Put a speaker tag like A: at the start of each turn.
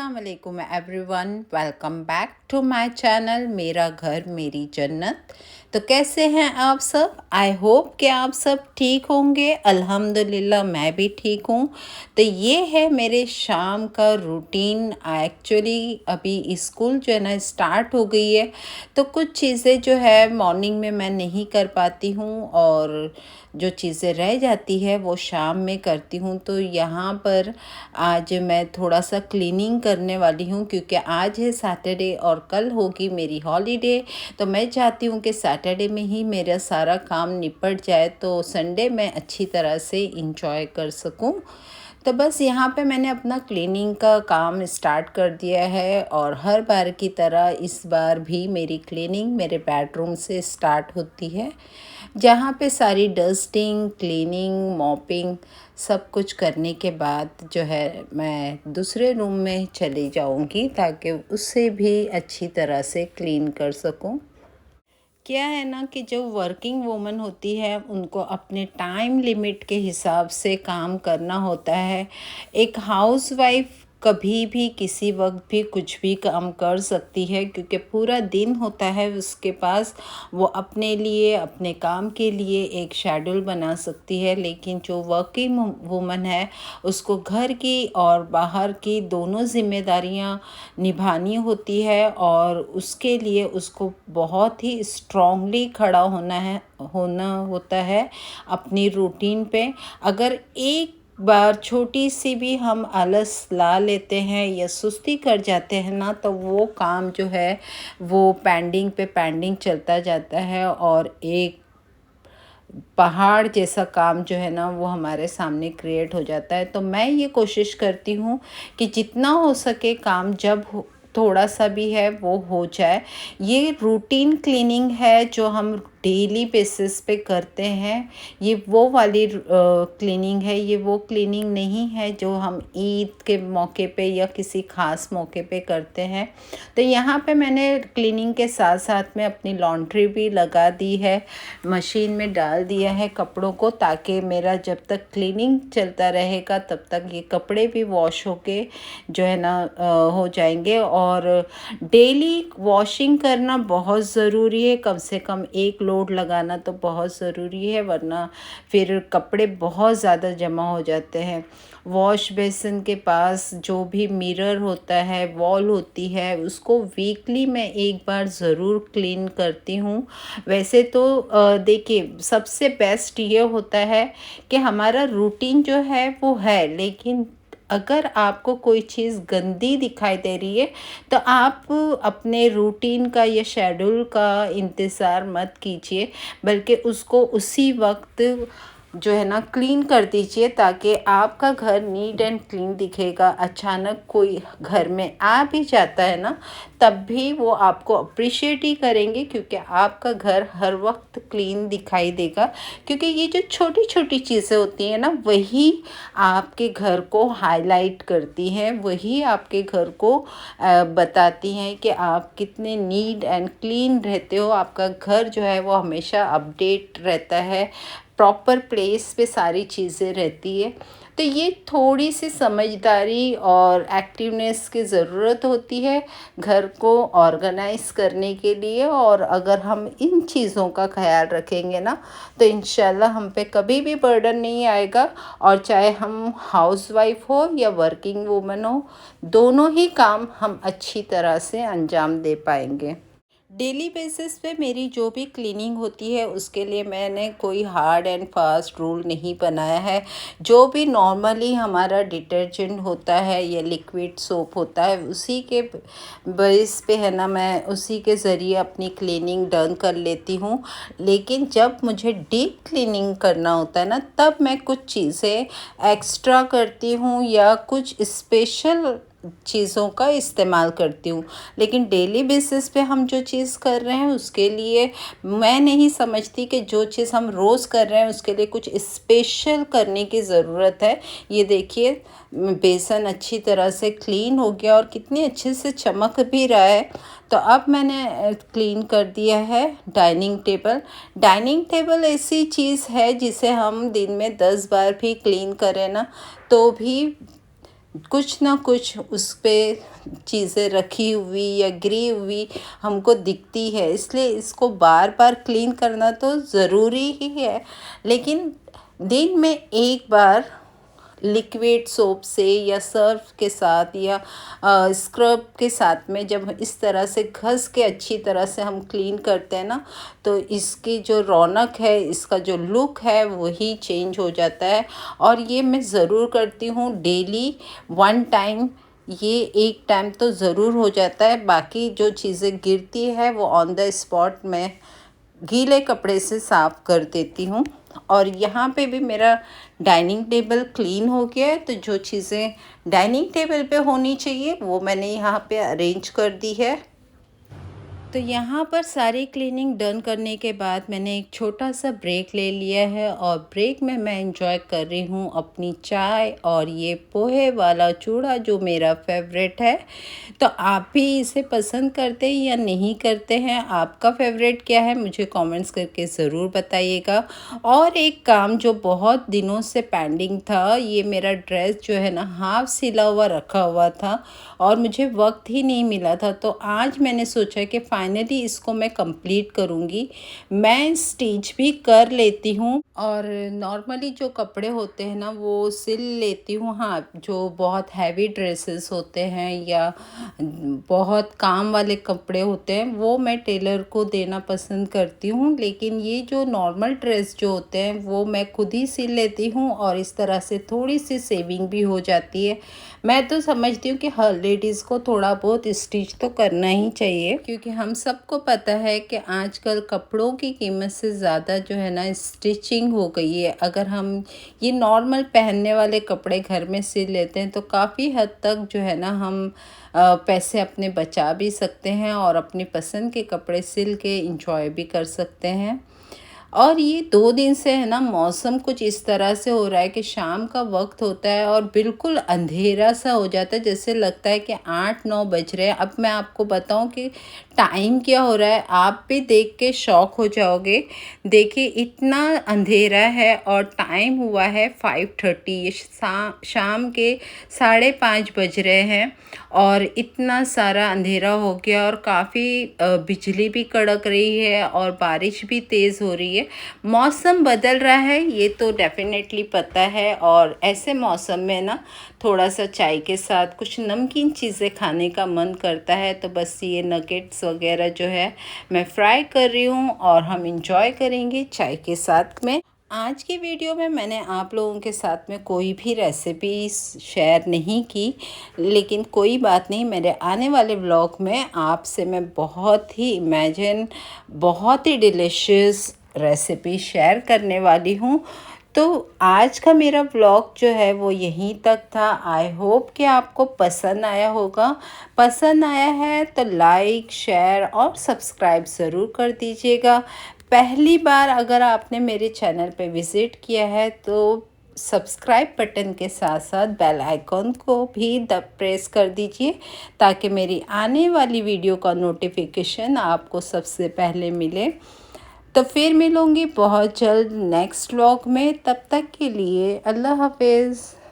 A: अस्सलाम वालेकुम everyone, welcome back to my channel मेरा घर मेरी जन्नत। तो कैसे हैं आप सब? आई होप कि आप सब ठीक होंगे। अल्हम्दुलिल्लाह मैं भी ठीक हूँ। तो ये है मेरे शाम का रूटीन। एक्चुअली अभी स्कूल जो है ना स्टार्ट हो गई है, तो कुछ चीज़ें जो है मॉर्निंग में मैं नहीं कर पाती हूँ और जो चीज़ें रह जाती है वो शाम में करती हूँ। तो यहाँ पर आज मैं थोड़ा सा क्लीनिंग करने वाली हूँ, क्योंकि आज है सैटरडे और कल होगी मेरी हॉलीडे। तो मैं चाहती हूँ कि सैटरडे में ही मेरा सारा काम निपट जाए, तो संडे मैं अच्छी तरह से इंजॉय कर सकूँ। तो बस यहाँ पे मैंने अपना क्लीनिंग का काम स्टार्ट कर दिया है, और हर बार की तरह इस बार भी मेरी क्लीनिंग मेरे बेडरूम से स्टार्ट होती है, जहाँ पे सारी डस्टिंग, क्लीनिंग, मॉपिंग सब कुछ करने के बाद जो है मैं दूसरे रूम में चली जाऊँगी, ताकि उससे भी अच्छी तरह से क्लीन कर सकूँ। क्या है ना कि जो वर्किंग वूमन होती है उनको अपने टाइम लिमिट के हिसाब से काम करना होता है। एक हाउसवाइफ कभी भी किसी वक्त भी कुछ भी काम कर सकती है, क्योंकि पूरा दिन होता है उसके पास। वो अपने लिए, अपने काम के लिए एक शेड्यूल बना सकती है, लेकिन जो वर्किंग वूमन है उसको घर की और बाहर की दोनों जिम्मेदारियां निभानी होती है, और उसके लिए उसको बहुत ही स्ट्रॉन्गली खड़ा होना होता है अपनी रूटीन पे। अगर एक बार छोटी सी भी हम आलस ला लेते हैं या सुस्ती कर जाते हैं ना, तो वो काम जो है वो पेंडिंग पे पेंडिंग चलता जाता है, और एक पहाड़ जैसा काम जो है ना वो हमारे सामने क्रिएट हो जाता है। तो मैं ये कोशिश करती हूँ कि जितना हो सके काम जब थोड़ा सा भी है वो हो जाए। ये रूटीन क्लीनिंग है जो हम डेली बेसिस पे करते हैं। ये वो वाली क्लीनिंग है, ये वो क्लीनिंग नहीं है जो हम ईद के मौके पे या किसी ख़ास मौके पे करते हैं। तो यहाँ पे मैंने क्लीनिंग के साथ साथ में अपनी लॉन्ड्री भी लगा दी है, मशीन में डाल दिया है कपड़ों को, ताकि मेरा जब तक क्लीनिंग चलता रहेगा तब तक ये कपड़े भी वॉश होके जो है ना हो जाएंगे। और डेली वॉशिंग करना बहुत ज़रूरी है, कम से कम एक लोड लगाना तो बहुत ज़रूरी है, वरना फिर कपड़े बहुत ज़्यादा जमा हो जाते हैं। वॉश बेसिन के पास जो भी मिरर होता है, वॉल होती है, उसको वीकली मैं एक बार ज़रूर क्लीन करती हूँ। वैसे तो देखिए सबसे बेस्ट ये होता है कि हमारा रूटीन जो है वो है, लेकिन अगर आपको कोई चीज़ गंदी दिखाई दे रही है तो आप अपने रूटीन का या शेड्यूल का इंतज़ार मत कीजिए, बल्कि उसको उसी वक्त जो है ना क्लीन कर दीजिए, ताकि आपका घर नीट एंड क्लीन दिखेगा। अचानक कोई घर में आ भी जाता है ना, तब भी वो आपको अप्रिशिएट ही करेंगे, क्योंकि आपका घर हर वक्त क्लीन दिखाई देगा। क्योंकि ये जो छोटी छोटी चीज़ें होती हैं ना, वही आपके घर को हाईलाइट करती हैं, वही आपके घर को बताती हैं कि आप कितने नीट एंड क्लीन रहते हो। आपका घर जो है वो हमेशा अपडेट रहता है, प्रॉपर प्लेस पे सारी चीज़ें रहती है। तो ये थोड़ी सी समझदारी और एक्टिवनेस की ज़रूरत होती है घर को ऑर्गेनाइज करने के लिए, और अगर हम इन चीज़ों का ख्याल रखेंगे ना, तो इंशाल्लाह हम पे कभी भी बर्डन नहीं आएगा। और चाहे हम हाउसवाइफ हो या वर्किंग वूमन हो, दोनों ही काम हम अच्छी तरह से अंजाम दे पाएंगे। डेली बेसिस पे मेरी जो भी क्लीनिंग होती है उसके लिए मैंने कोई हार्ड एंड फास्ट रूल नहीं बनाया है। जो भी नॉर्मली हमारा डिटर्जेंट होता है या लिक्विड सोप होता है, उसी के बेस पे है ना मैं उसी के ज़रिए अपनी क्लीनिंग डन कर लेती हूँ। लेकिन जब मुझे डीप क्लीनिंग करना होता है ना, तब मैं कुछ चीज़ें एक्स्ट्रा करती हूँ या कुछ स्पेशल चीज़ों का इस्तेमाल करती हूँ। लेकिन डेली बेसिस पे हम जो चीज़ कर रहे हैं उसके लिए मैं नहीं समझती कि जो चीज़ हम रोज़ कर रहे हैं उसके लिए कुछ स्पेशल करने की ज़रूरत है। ये देखिए बेसन अच्छी तरह से क्लीन हो गया और कितनी अच्छे से चमक भी रहा है। तो अब मैंने क्लीन कर दिया है डाइनिंग टेबल। डाइनिंग टेबल ऐसी चीज़ है जिसे हम दिन में 10 बार भी क्लीन करें ना, तो भी कुछ ना कुछ उस पे चीज़ें रखी हुई या गिरी हुई हमको दिखती है, इसलिए इसको बार बार क्लीन करना तो ज़रूरी ही है। लेकिन दिन में एक बार लिक्विड सोप से या सर्फ के साथ या स्क्रब के साथ में जब इस तरह से घस के अच्छी तरह से हम क्लीन करते हैं ना, तो इसकी जो रौनक है, इसका जो लुक है वही चेंज हो जाता है। और ये मैं ज़रूर करती हूँ डेली 1 टाइम। ये एक टाइम तो ज़रूर हो जाता है, बाकी जो चीज़ें गिरती है वो ऑन द स्पॉट मैं गीले कपड़े से साफ़ कर देती हूँ। और यहाँ पे भी मेरा डाइनिंग टेबल क्लीन हो गया है, तो जो चीज़ें डाइनिंग टेबल पे होनी चाहिए वो मैंने यहाँ पे अरेंज कर दी है। तो यहाँ पर सारी क्लीनिंग डन करने के बाद मैंने एक छोटा सा ब्रेक ले लिया है, और ब्रेक में मैं एंजॉय कर रही हूँ अपनी चाय और ये पोहे वाला चूड़ा जो मेरा फेवरेट है। तो आप भी इसे पसंद करते हैं या नहीं करते हैं, आपका फेवरेट क्या है मुझे कमेंट्स करके ज़रूर बताइएगा। और एक काम जो बहुत दिनों से पेंडिंग था, ये मेरा ड्रेस जो है ना हाफ सिला हुआ रखा हुआ था और मुझे वक्त ही नहीं मिला था, तो आज मैंने सोचा कि फाइनली इसको मैं कंप्लीट करूँगी। मैं स्टिच भी कर लेती हूँ और नॉर्मली जो कपड़े होते हैं ना वो सिल लेती हूँ। हाँ, जो बहुत हैवी ड्रेसेस होते हैं या बहुत काम वाले कपड़े होते हैं वो मैं टेलर को देना पसंद करती हूँ, लेकिन ये जो नॉर्मल ड्रेस जो होते हैं वो मैं खुद ही सिल लेती हूँ, और इस तरह से थोड़ी सी सेविंग भी हो जाती है। मैं तो समझती हूँ कि हर लेडीज़ को थोड़ा बहुत स्टिच तो करना ही चाहिए, क्योंकि हम सबको पता है कि आजकल कपड़ों की कीमत से ज़्यादा जो है ना स्टिचिंग हो गई है। अगर हम ये नॉर्मल पहनने वाले कपड़े घर में सिल लेते हैं तो काफ़ी हद तक जो है ना हम पैसे अपने बचा भी सकते हैं और अपनी पसंद के कपड़े सिल के इंजॉय भी कर सकते हैं। और ये 2 दिन से है ना मौसम कुछ इस तरह से हो रहा है कि शाम का वक्त होता है और बिल्कुल अंधेरा सा हो जाता है, जैसे लगता है कि 8-9 बज रहे हैं। अब मैं आपको बताऊं कि टाइम क्या हो रहा है, आप भी देख के शॉक हो जाओगे। देखिए इतना अंधेरा है और टाइम हुआ है 5:30, शाम के 5:30 बज रहे हैं और इतना सारा अंधेरा हो गया और काफ़ी बिजली भी कड़क रही है और बारिश भी तेज़ हो रही है। मौसम बदल रहा है ये तो डेफिनेटली पता है, और ऐसे मौसम में ना थोड़ा सा चाय के साथ कुछ नमकीन चीज़ें खाने का मन करता है। तो बस ये नगेट्स वगैरह जो है मैं फ्राई कर रही हूँ और हम इंजॉय करेंगे चाय के साथ में। आज की वीडियो में मैंने आप लोगों के साथ में कोई भी रेसिपी शेयर नहीं की, लेकिन कोई बात नहीं, मेरे आने वाले व्लॉग में आपसे मैं बहुत ही डिलीशियस रेसिपी शेयर करने वाली हूँ। तो आज का मेरा व्लॉग जो है वो यहीं तक था। आई होप कि आपको पसंद आया होगा। पसंद आया है तो लाइक, शेयर और सब्सक्राइब ज़रूर कर दीजिएगा। पहली बार अगर आपने मेरे चैनल पे विज़िट किया है तो सब्सक्राइब बटन के साथ साथ बेल आइकॉन को भी प्रेस कर दीजिए, ताकि मेरी आने वाली वीडियो का नोटिफिकेशन आपको सबसे पहले मिले। तो फिर मिलूँगी बहुत जल्द नेक्स्ट व्लॉग में, तब तक के लिए अल्लाह हाफिज़।